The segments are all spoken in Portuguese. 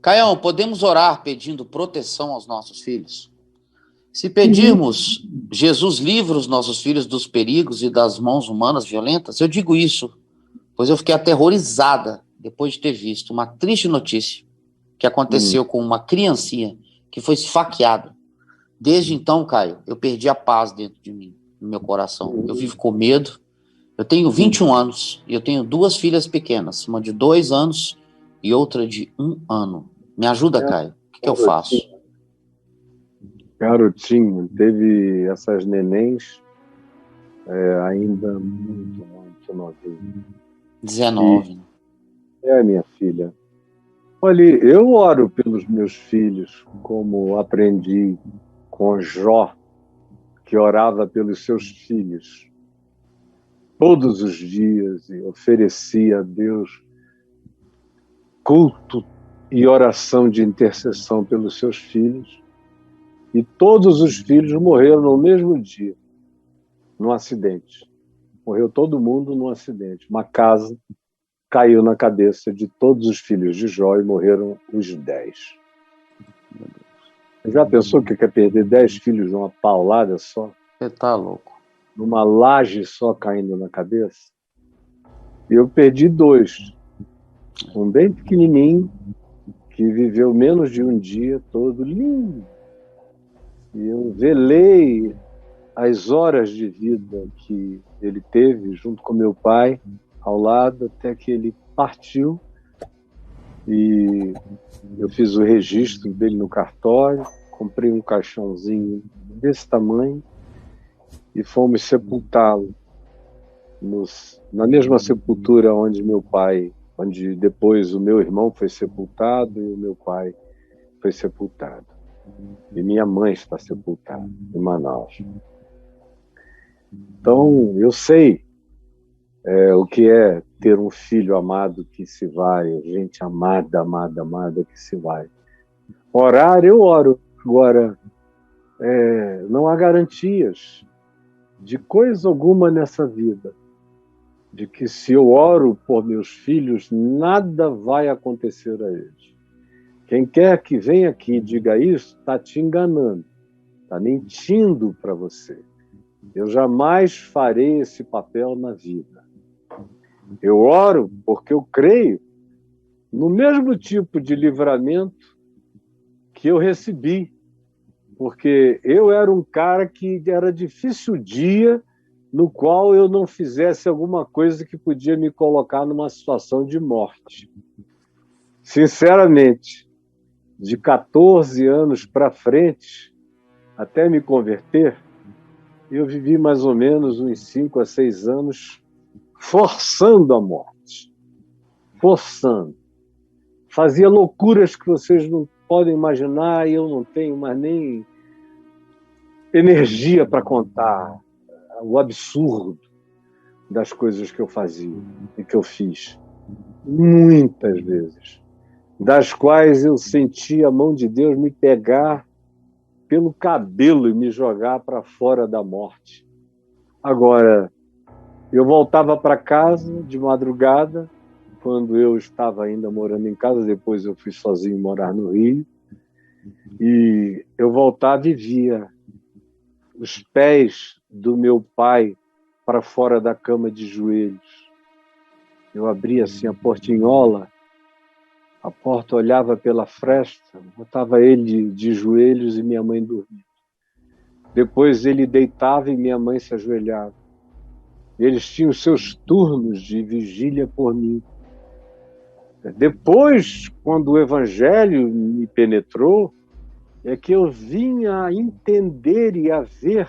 Caião, podemos orar pedindo proteção aos nossos filhos? Se Sim. pedirmos, Jesus livra os nossos filhos dos perigos e das mãos humanas violentas, eu digo isso, pois eu fiquei aterrorizada depois de ter visto uma triste notícia que Hum. aconteceu com uma criancinha que foi esfaqueada. Desde então, Caio, eu perdi a paz dentro de mim, no meu coração. Eu vivo com medo. Eu tenho Hum. 21 anos e eu tenho duas filhas pequenas, uma de 2 anos e outra de 1 ano. Me ajuda, Caio. O que eu faço? Garotinho, garotinho, teve essas nenéns ainda muito, muito novinho. E 19. é minha filha. Olha, eu oro pelos meus filhos, como aprendi com Jó, que orava pelos seus filhos todos os dias e oferecia a Deus culto e oração de intercessão pelos seus filhos. E todos os filhos morreram no mesmo dia, num acidente. Morreu todo mundo num acidente. Uma casa caiu na cabeça de todos os filhos de Jó e morreram os 10. Já pensou que quer perder 10 filhos numa paulada só? Você tá louco. Numa laje só caindo na cabeça? E eu perdi 2. Um bem pequenininho, que viveu menos de um dia, todo lindo. E eu velei as horas de vida que ele teve junto com meu pai ao lado, até que ele partiu. E eu fiz o registro dele no cartório, comprei um caixãozinho desse tamanho e fomos sepultá-lo na mesma sepultura onde depois o meu irmão foi sepultado e o meu pai foi sepultado. E minha mãe está sepultada em Manaus. Então, eu sei o que é ter um filho amado que se vai, gente amada, amada, amada que se vai. Orar, eu oro. Agora, não há garantias de coisa alguma nessa vida, de que se eu oro por meus filhos, nada vai acontecer a eles. Quem quer que venha aqui e diga isso, está te enganando, está mentindo para você. Eu jamais farei esse papel na vida. Eu oro porque eu creio no mesmo tipo de livramento que eu recebi, porque eu era um cara que era difícil o dia no qual eu não fizesse alguma coisa que podia me colocar numa situação de morte. Sinceramente, de 14 anos para frente, até me converter, eu vivi mais ou menos uns 5 a 6 anos forçando a morte. Forçando. Fazia loucuras que vocês não podem imaginar e eu não tenho mais nem energia para contar o absurdo das coisas que eu fazia e que eu fiz. Muitas vezes. Das quais eu senti a mão de Deus me pegar pelo cabelo e me jogar para fora da morte. Agora, eu voltava para casa de madrugada, quando eu estava ainda morando em casa, depois eu fui sozinho morar no Rio, e eu voltava e via os pés do meu pai para fora da cama de joelhos. Eu abria assim a portinhola, a porta olhava pela fresta, botava ele de joelhos e minha mãe dormia. Depois ele deitava e minha mãe se ajoelhava. Eles tinham seus turnos de vigília por mim. Depois, quando o evangelho me penetrou, é que eu vim a entender e a ver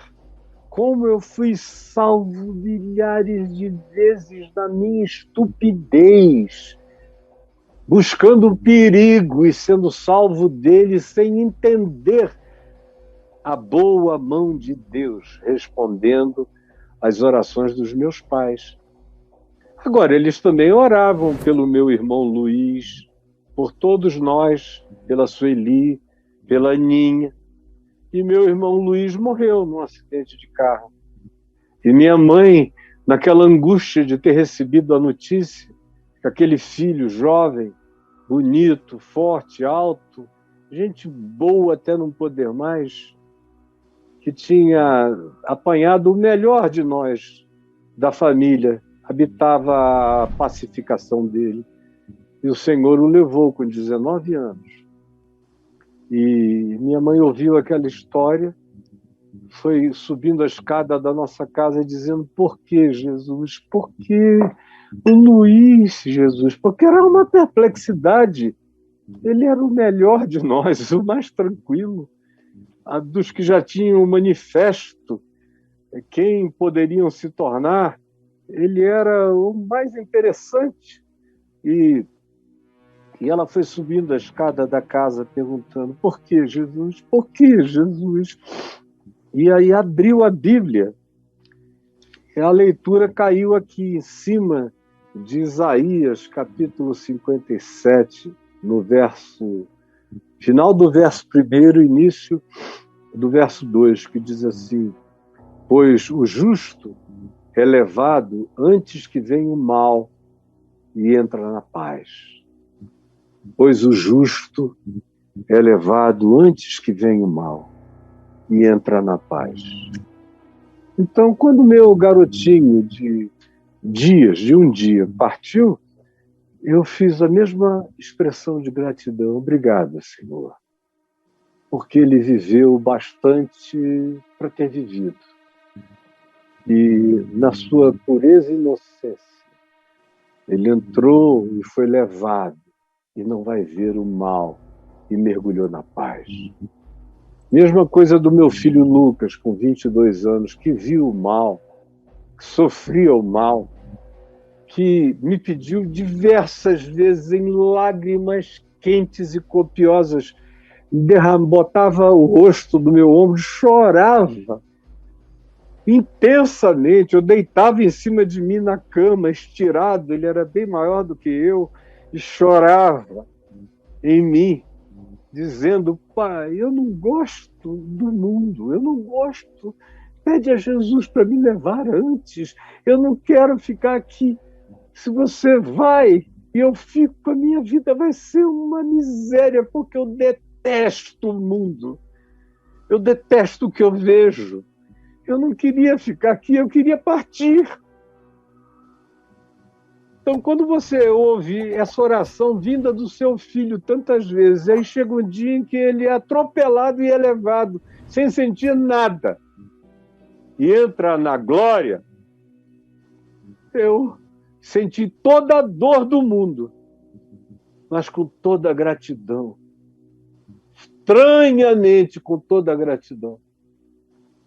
como eu fui salvo milhares de vezes na minha estupidez, buscando o perigo e sendo salvo dele sem entender a boa mão de Deus respondendo às orações dos meus pais. Agora, eles também oravam pelo meu irmão Luiz, por todos nós, pela Sueli, pela Aninha. E meu irmão Luiz morreu num acidente de carro. E minha mãe, naquela angústia de ter recebido a notícia que aquele filho jovem bonito, forte, alto, gente boa até não poder mais, que tinha apanhado o melhor de nós, da família, habitava a pacificação dele. E o Senhor o levou com 19 anos. E minha mãe ouviu aquela história, foi subindo a escada da nossa casa dizendo: por que, Jesus? Por que o Luiz, Jesus? Porque era uma perplexidade. Ele era o melhor de nós, o mais tranquilo, dos que já tinham o manifesto, quem poderiam se tornar. Ele era o mais interessante. E ela foi subindo a escada da casa perguntando: por que, Jesus? Por que, Jesus? E aí abriu a Bíblia. E a leitura caiu aqui em cima de Isaías, capítulo 57, no final do verso 1, início do verso 2, que diz assim: pois o justo é levado antes que venha o mal e entra na paz. Pois o justo é levado antes que venha o mal e entra na paz. Então, quando meu garotinho de um dia partiu, eu fiz a mesma expressão de gratidão. Obrigado, Senhor, porque ele viveu bastante para ter vivido. E na sua pureza e inocência, ele entrou e foi levado e não vai ver o mal e mergulhou na paz. Mesma coisa do meu filho Lucas, com 22 anos, que viu o mal, que sofria o mal, que me pediu diversas vezes em lágrimas quentes e copiosas, botava o rosto do meu ombro, chorava intensamente. Eu deitava em cima de mim na cama, estirado, ele era bem maior do que eu, e chorava em mim, dizendo: pai, eu não gosto do mundo, eu não gosto, pede a Jesus para me levar antes, eu não quero ficar aqui. Se você vai e eu fico, a minha vida vai ser uma miséria, porque eu detesto o mundo, eu detesto o que eu vejo. Eu não queria ficar aqui, eu queria partir. Então, quando você ouve essa oração vinda do seu filho tantas vezes, aí chega um dia em que ele é atropelado e é levado, sem sentir nada, e entra na glória, eu senti toda a dor do mundo, mas com toda a gratidão, estranhamente com toda a gratidão.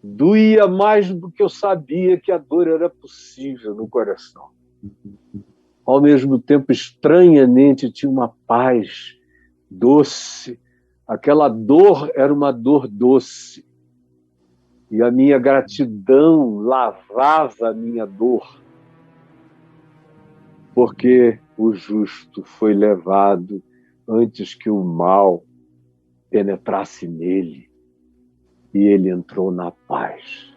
Doía mais do que eu sabia que a dor era possível no coração. Ao mesmo tempo, estranhamente, tinha uma paz doce. Aquela dor era uma dor doce. E a minha gratidão lavava a minha dor. Porque o justo foi levado antes que o mal penetrasse nele. E ele entrou na paz.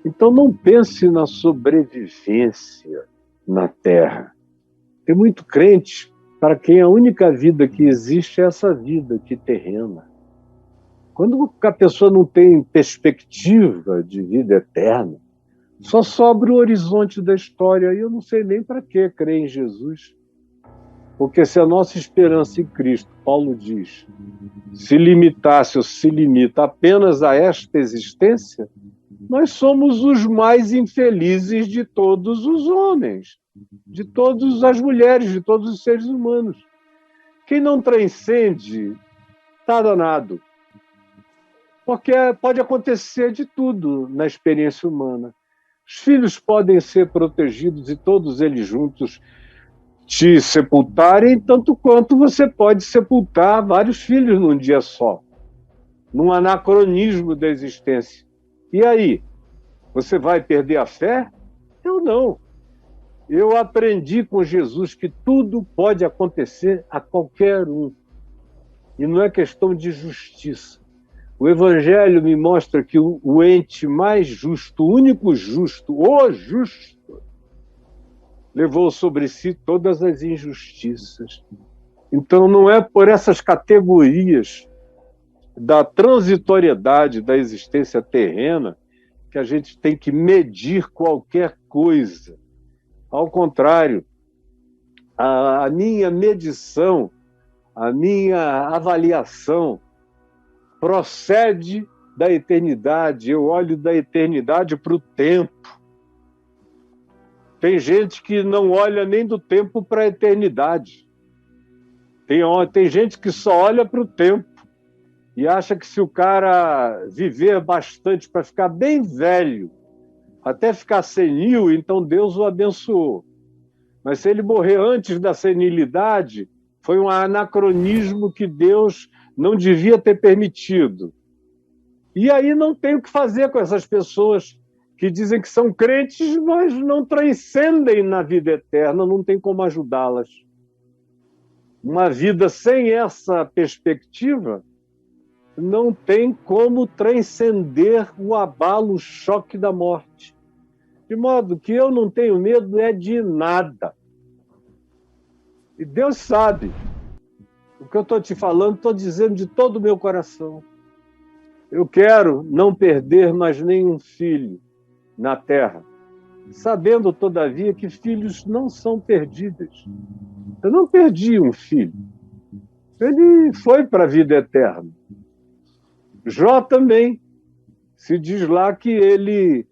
Então não pense na sobrevivência na Terra. Tem muito crente para quem a única vida que existe é essa vida aqui terrena. Quando a pessoa não tem perspectiva de vida eterna, só sobra o horizonte da história. E eu não sei nem para que crer em Jesus. Porque se a nossa esperança em Cristo, Paulo diz, se limitasse ou se limita apenas a esta existência, nós somos os mais infelizes de todos os homens, de todas as mulheres, de todos os seres humanos. Quem não transcende está danado. Porque pode acontecer de tudo na experiência humana. Os filhos podem ser protegidos e todos eles juntos te sepultarem, tanto quanto você pode sepultar vários filhos num dia só, num anacronismo da existência. E aí? Você vai perder a fé? Eu não. Eu aprendi com Jesus que tudo pode acontecer a qualquer um. E não é questão de justiça. O Evangelho me mostra que o ente mais justo, o único justo, o justo, levou sobre si todas as injustiças. Então, não é por essas categorias da transitoriedade da existência terrena que a gente tem que medir qualquer coisa. Ao contrário, a minha medição, a minha avaliação procede da eternidade. Eu olho da eternidade para o tempo. Tem gente que não olha nem do tempo para a eternidade. Tem gente que só olha para o tempo e acha que se o cara viver bastante para ficar bem velho, até ficar senil, então Deus o abençoou. Mas se ele morrer antes da senilidade, foi um anacronismo que Deus não devia ter permitido. E aí não tem o que fazer com essas pessoas que dizem que são crentes, mas não transcendem na vida eterna, não tem como ajudá-las. Uma vida sem essa perspectiva não tem como transcender o abalo, o choque da morte. De modo que eu não tenho medo de nada. E Deus sabe. O que eu estou te falando, estou dizendo de todo o meu coração. Eu quero não perder mais nenhum filho na terra, sabendo, todavia, que filhos não são perdíveis. Eu não perdi um filho. Ele foi para a vida eterna. Jó também. Se diz lá que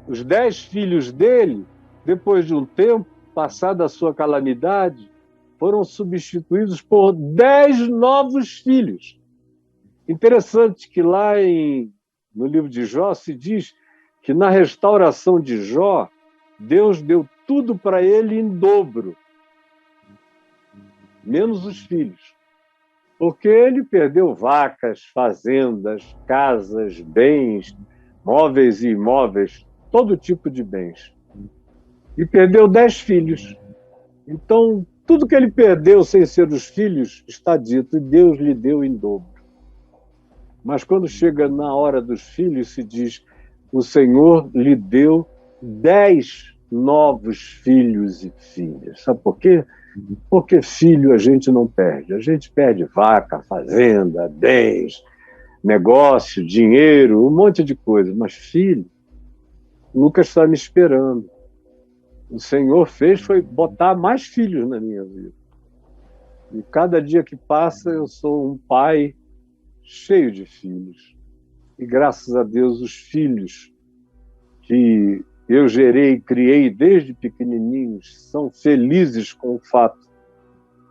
os 10 filhos dele, depois de um tempo, passada a sua calamidade, foram substituídos por 10 novos filhos. Interessante que lá no livro de Jó se diz que na restauração de Jó, Deus deu tudo para ele em dobro, menos os filhos. Porque ele perdeu vacas, fazendas, casas, bens, móveis e imóveis, todo tipo de bens. E perdeu 10 filhos. Então, tudo que ele perdeu sem ser os filhos, está dito, e Deus lhe deu em dobro. Mas quando chega na hora dos filhos, se diz, o Senhor lhe deu 10 novos filhos e filhas. Sabe por quê? Porque filho a gente não perde. A gente perde vaca, fazenda, bens, negócio, dinheiro, um monte de coisa. Mas filho, Lucas está me esperando. O Senhor foi botar mais filhos na minha vida. E cada dia que passa eu sou um pai cheio de filhos. E graças a Deus os filhos que eu gerei e criei desde pequenininhos são felizes com o fato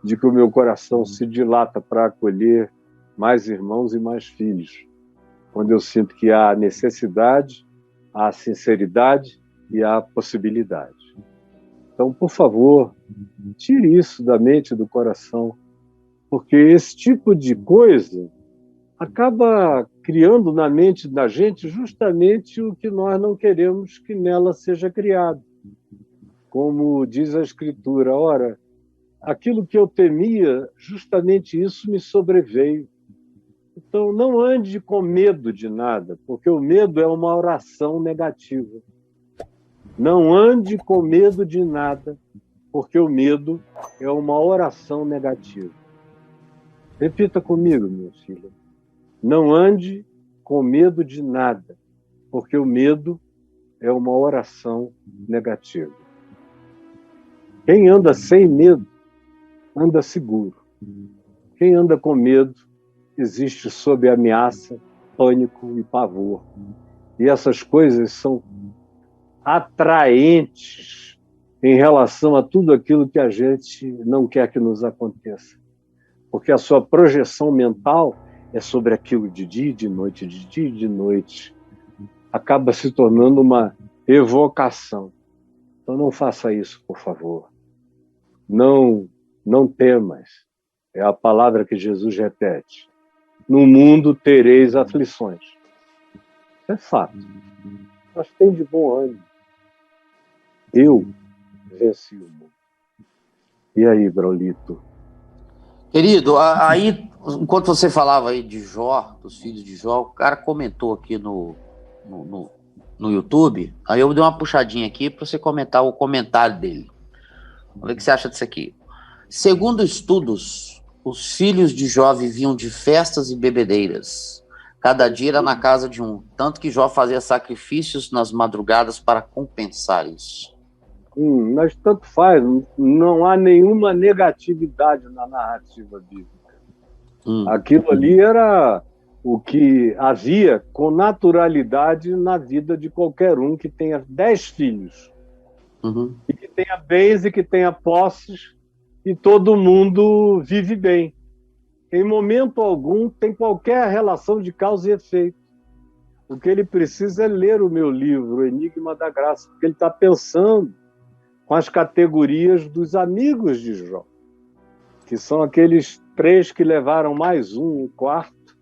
de que o meu coração se dilata para acolher mais irmãos e mais filhos, quando eu sinto que há necessidade, há sinceridade e há possibilidade. Então, por favor, tire isso da mente e do coração, porque esse tipo de coisa acaba criando na mente da gente justamente o que nós não queremos que nela seja criado. Como diz a Escritura, ora, aquilo que eu temia, justamente isso me sobreveio. Então, não ande com medo de nada, porque o medo é uma oração negativa. Não ande com medo de nada, porque o medo é uma oração negativa. Repita comigo, minha filha. Não ande com medo de nada, porque o medo é uma oração negativa. Quem anda sem medo, anda seguro. Quem anda com medo, existe sob ameaça, pânico e pavor. E essas coisas são atraentes em relação a tudo aquilo que a gente não quer que nos aconteça. Porque a sua projeção mental é sobre aquilo de dia e de noite, de dia e de noite. Acaba se tornando uma evocação. Então não faça isso, por favor. Não temas. É a palavra que Jesus repete. No mundo tereis aflições. Isso é fato. Mas tem de bom ânimo. Eu venci o mundo. E aí, Braulito? Querido, aí, enquanto você falava aí de Jó, dos filhos de Jó, o cara comentou aqui no YouTube, aí eu dei uma puxadinha aqui para você comentar o comentário dele. Vamos ver o que você acha disso aqui. Segundo estudos Os filhos de Jó viviam de festas e bebedeiras. Cada dia era na casa de um, tanto que Jó fazia sacrifícios nas madrugadas para compensar isso. Mas tanto faz, não há nenhuma negatividade na narrativa bíblica. Aquilo ali era o que havia com naturalidade na vida de qualquer um que tenha 10 filhos. E que tenha bens e que tenha posses, e todo mundo vive bem. Em momento algum tem qualquer relação de causa e efeito. O que ele precisa é ler o meu livro, O Enigma da Graça, porque ele está pensando com as categorias dos amigos de Jó, que são aqueles 3 que levaram mais um quarto,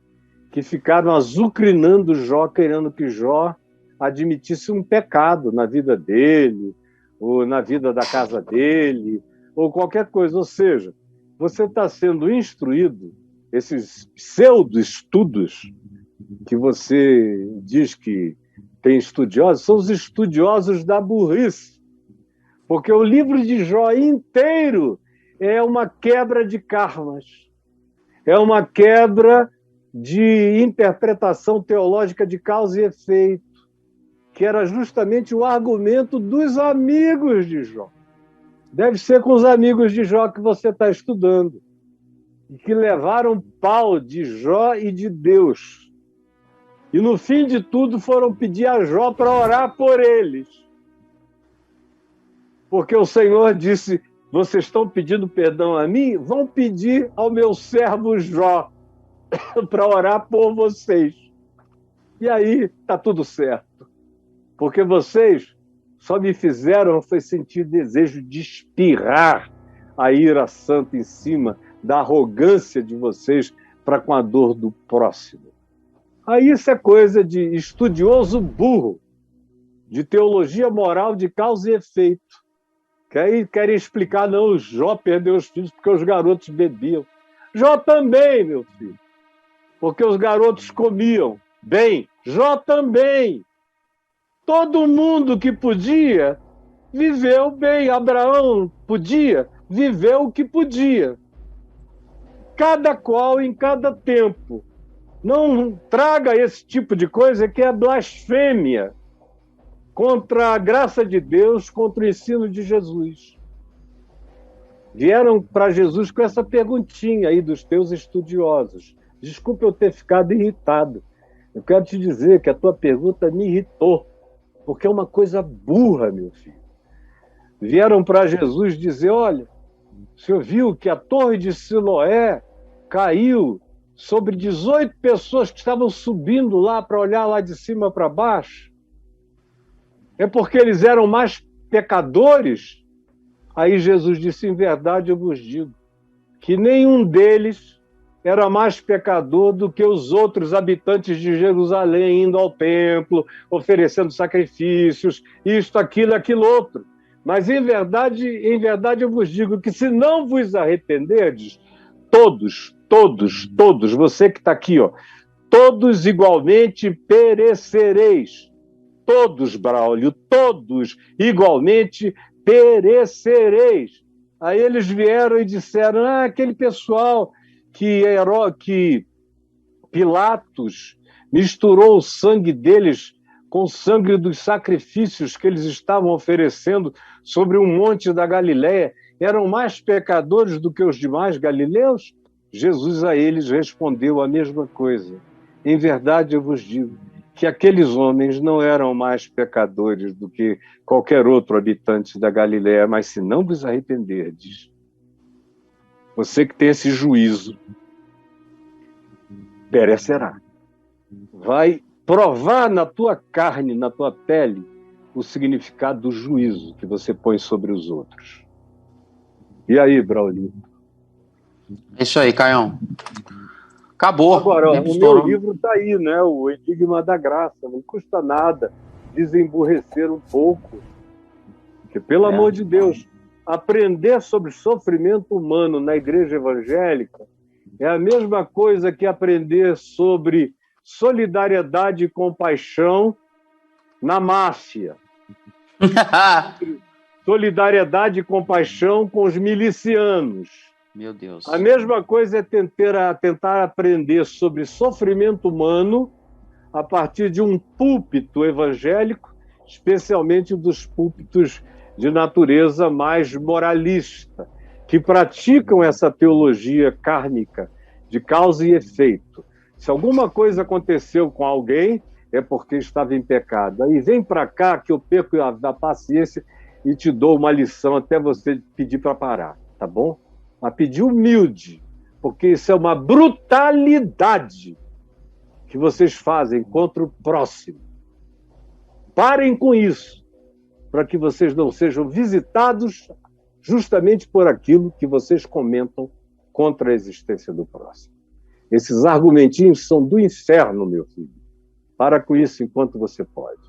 que ficaram azucrinando Jó, querendo que Jó admitisse um pecado na vida dele, ou na vida da casa dele, ou qualquer coisa. Ou seja, você está sendo instruído, esses pseudo-estudos que você diz que tem estudiosos, são os estudiosos da burrice. Porque o livro de Jó inteiro é uma quebra de karmas, é uma quebra de interpretação teológica de causa e efeito, que era justamente o argumento dos amigos de Jó. Deve ser com os amigos de Jó que você está estudando, e que levaram pau de Jó e de Deus. E no fim de tudo foram pedir a Jó para orar por eles. Porque o Senhor disse: vocês estão pedindo perdão a mim? Vão pedir ao meu servo Jó para orar por vocês. E aí está tudo certo. Porque vocês só me fizeram foi sentir desejo de espirrar a ira santa em cima da arrogância de vocês para com a dor do próximo. Aí isso é coisa de estudioso burro, de teologia moral de causa e efeito. Que aí querem explicar, não, Jó perdeu os filhos porque os garotos bebiam. Jó também, meu filho, porque os garotos comiam bem. Jó também. Todo mundo que podia viveu bem. Abraão podia, viveu o que podia. Cada qual em cada tempo. Não traga esse tipo de coisa que é blasfêmia contra a graça de Deus, contra o ensino de Jesus. Vieram para Jesus com essa perguntinha aí dos teus estudiosos. Desculpa eu ter ficado irritado. Eu quero te dizer que a tua pergunta me irritou, porque é uma coisa burra, meu filho. Vieram para Jesus dizer: olha, o senhor viu que a torre de Siloé caiu sobre 18 pessoas que estavam subindo lá para olhar lá de cima para baixo? É porque eles eram mais pecadores? Aí Jesus disse: em verdade eu vos digo que nenhum deles era mais pecador do que os outros habitantes de Jerusalém, indo ao templo, oferecendo sacrifícios, isto, aquilo, aquilo outro. Mas em verdade eu vos digo que se não vos arrependerdes, todos, você que está aqui, ó, todos igualmente perecereis. Todos, Braulio, todos igualmente perecereis. Aí eles vieram e disseram: aquele pessoal que Pilatos misturou o sangue deles com o sangue dos sacrifícios que eles estavam oferecendo sobre um monte da Galileia, eram mais pecadores do que os demais galileus? Jesus a eles respondeu a mesma coisa: em verdade eu vos digo que aqueles homens não eram mais pecadores do que qualquer outro habitante da Galileia, mas se não vos arrependerdes, você que tem esse juízo perecerá. Vai provar na tua carne, na tua pele, o significado do juízo que você põe sobre os outros. E aí, Braulio? É isso aí, Caião. Acabou. Agora, o meu livro está aí, né? O Enigma da Graça. Não custa nada desemburrecer um pouco. Porque, pelo amor de Deus, aprender sobre sofrimento humano na igreja evangélica é a mesma coisa que aprender sobre solidariedade e compaixão na máfia. Solidariedade e compaixão com os milicianos. Meu Deus. A mesma coisa é tentar aprender sobre sofrimento humano a partir de um púlpito evangélico, especialmente dos púlpitos de natureza mais moralista, que praticam essa teologia kármica de causa e efeito. Se alguma coisa aconteceu com alguém, é porque estava em pecado. Aí vem para cá que eu perco a paciência e te dou uma lição até você pedir para parar, tá bom? Mas pedir humilde, porque isso é uma brutalidade que vocês fazem contra o próximo. Parem com isso, para que vocês não sejam visitados justamente por aquilo que vocês comentam contra a existência do próximo. Esses argumentinhos são do inferno, meu filho. Para com isso enquanto você pode.